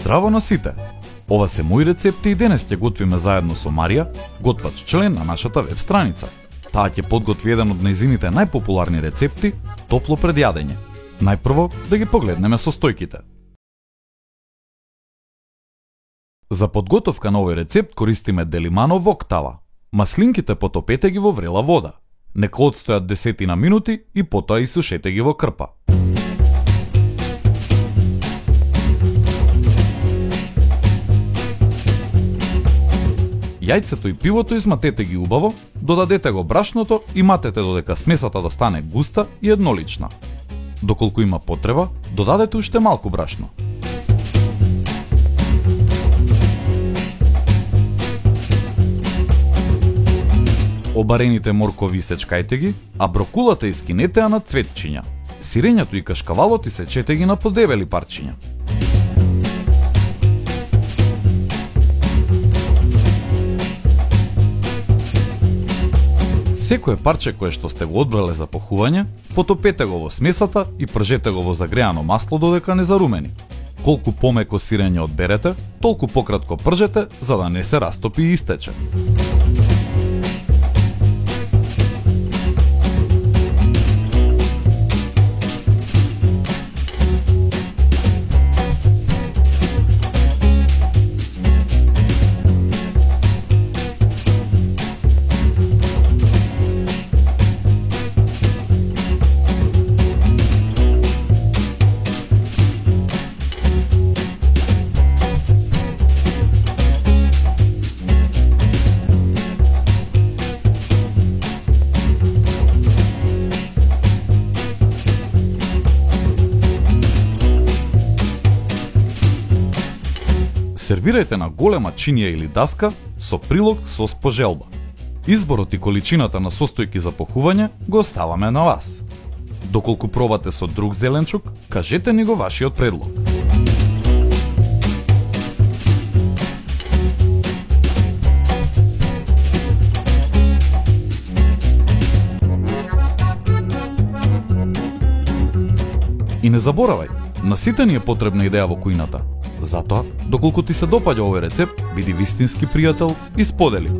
Здраво на сите! Ова се мои рецепти и денес ќе готвиме заедно со Марија, готвач член на нашата веб страница. Таа ќе подготви еден од нејзините најпопуларни рецепти, топло пред јадење. Најпрво да ги погледнеме состојките. За подготовка на овој рецепт користиме делимано вок тава. Маслинките потопете ги во врела вода. Нека одстојат 10 минути и потоа исушете ги во крпа. Јајцето и пивото изматете ги убаво, додадете го брашното и матете додека смесата да стане густа и еднолична. Доколку има потреба, додадете уште малку брашно. Обарените моркови сечкајте ги, а брокулата искинете на цветчиња. Сирењето и кашкавалот исечете ги на подебели парчиња. Секое парче кое што сте го одбрале за похување, потопете го во смесата и пржете го во загреано масло додека не зарумени. Колку помеко сирење одберете, толку пократко пржете за да не се растопи и истече. Сервирајте на голема чинија или даска со прилог сос по желба. Изборот и количината на состојки за похување го оставаме на вас. Доколку пробате со друг зеленчук, кажете ни го вашиот предлог. И не заборавај, на сите ни е потребна идеја во кујната. Затоа, доколку ти се допаѓа овој рецепт, биди вистински пријател и сподели.